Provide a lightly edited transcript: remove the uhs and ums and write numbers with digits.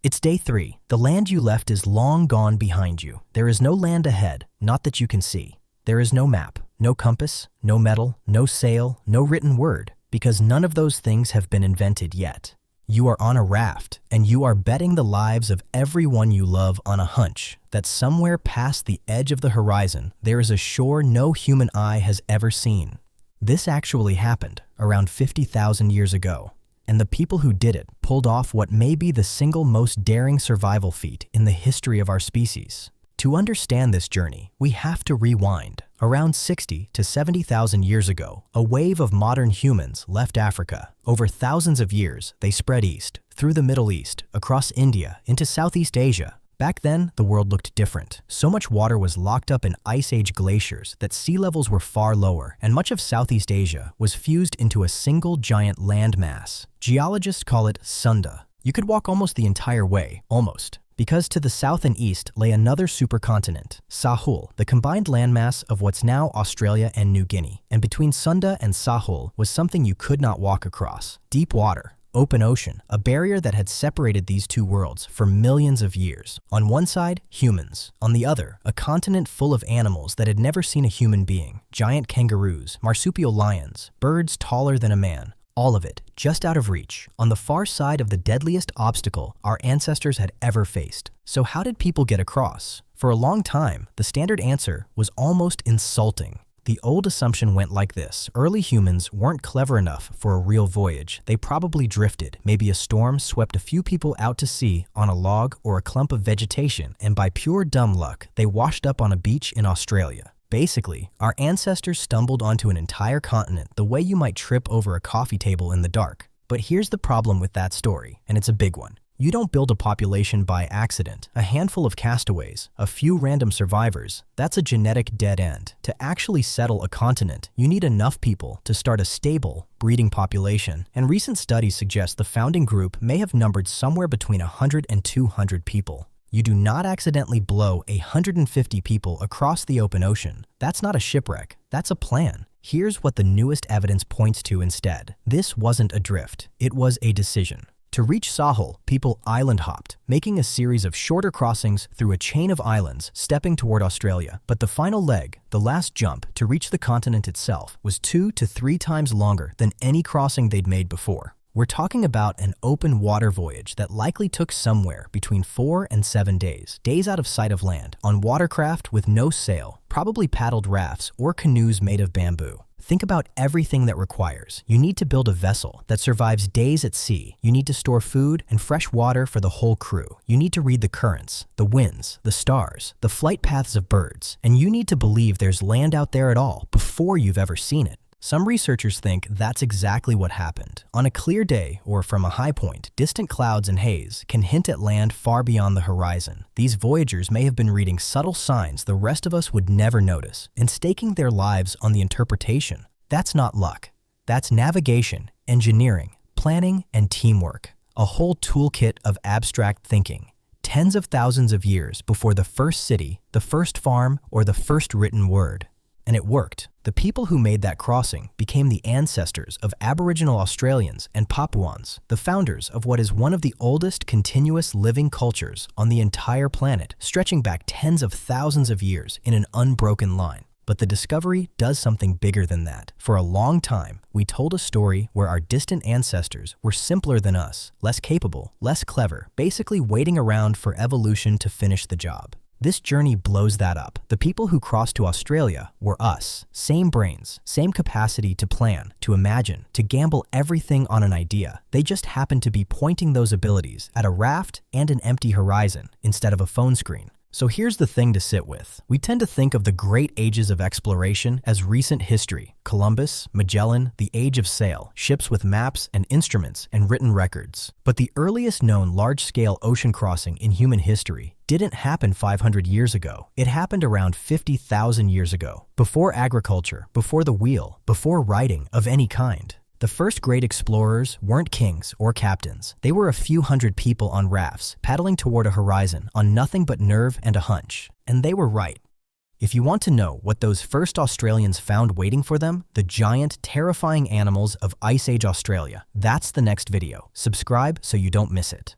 It's day 3. The land you left is long gone behind you. There is no land ahead, not that you can see. There is no map, no compass, no metal, no sail, no written word, because none of those things have been invented yet. You are on a raft, and you are betting the lives of everyone you love on a hunch that somewhere past the edge of the horizon there is a shore no human eye has ever seen. This actually happened around 50,000 years ago, and the people who did it pulled off what may be the single most daring survival feat in the history of our species. To understand this journey, we have to rewind. Around 60 to 70,000 years ago, a wave of modern humans left Africa. Over thousands of years, they spread east, through the Middle East, across India, into Southeast Asia. Back then, the world looked different. So much water was locked up in Ice Age glaciers that sea levels were far lower, and much of Southeast Asia was fused into a single giant landmass. Geologists call it Sunda. You could walk almost the entire way, almost. Because to the south and east lay another supercontinent, Sahul, the combined landmass of what's now Australia and New Guinea. And between Sunda and Sahul was something you could not walk across. Deep water, open ocean, a barrier that had separated these two worlds for millions of years. On one side, humans. On the other, a continent full of animals that had never seen a human being. Giant kangaroos, marsupial lions, birds taller than a man. All of it, just out of reach, on the far side of the deadliest obstacle our ancestors had ever faced. So how did people get across? For a long time, the standard answer was almost insulting. The old assumption went like this: early humans weren't clever enough for a real voyage. They probably drifted. Maybe a storm swept a few people out to sea on a log or a clump of vegetation, and by pure dumb luck, they washed up on a beach in Australia. Basically, our ancestors stumbled onto an entire continent the way you might trip over a coffee table in the dark. But here's the problem with that story, and it's a big one. You don't build a population by accident. A handful of castaways, a few random survivors, that's a genetic dead end. To actually settle a continent, you need enough people to start a stable, breeding population. And recent studies suggest the founding group may have numbered somewhere between 100 and 200 people. You do not accidentally blow 150 people across the open ocean. That's not a shipwreck, that's a plan. Here's what the newest evidence points to instead. This wasn't a drift, it was a decision. To reach Sahul, people island hopped, making a series of shorter crossings through a chain of islands, stepping toward Australia. But the final leg, the last jump to reach the continent itself, was 2 to 3 times longer than any crossing they'd made before. We're talking about an open water voyage that likely took somewhere between 4 and 7 days. Days out of sight of land, on watercraft with no sail, probably paddled rafts or canoes made of bamboo. Think about everything that requires. You need to build a vessel that survives days at sea. You need to store food and fresh water for the whole crew. You need to read the currents, the winds, the stars, the flight paths of birds. And you need to believe there's land out there at all before you've ever seen it. Some researchers think that's exactly what happened. On a clear day, or from a high point, distant clouds and haze can hint at land far beyond the horizon. These voyagers may have been reading subtle signs the rest of us would never notice, and staking their lives on the interpretation. That's not luck. That's navigation, engineering, planning, and teamwork. A whole toolkit of abstract thinking. Tens of thousands of years before the first city, the first farm, or the first written word. And it worked. The people who made that crossing became the ancestors of Aboriginal Australians and Papuans, the founders of what is one of the oldest continuous living cultures on the entire planet, stretching back tens of thousands of years in an unbroken line. But the discovery does something bigger than that. For a long time, we told a story where our distant ancestors were simpler than us, less capable, less clever, basically waiting around for evolution to finish the job. This journey blows that up. The people who crossed to Australia were us. Same brains, same capacity to plan, to imagine, to gamble everything on an idea. They just happened to be pointing those abilities at a raft and an empty horizon instead of a phone screen. So here's the thing to sit with. We tend to think of the great ages of exploration as recent history. Columbus, Magellan, the age of sail, ships with maps and instruments and written records. But the earliest known large-scale ocean crossing in human history didn't happen 500 years ago. It happened around 50,000 years ago, before agriculture, before the wheel, before writing of any kind. The first great explorers weren't kings or captains. They were a few hundred people on rafts, paddling toward a horizon on nothing but nerve and a hunch. And they were right. If you want to know what those first Australians found waiting for them, the giant, terrifying animals of Ice Age Australia, that's the next video. Subscribe so you don't miss it.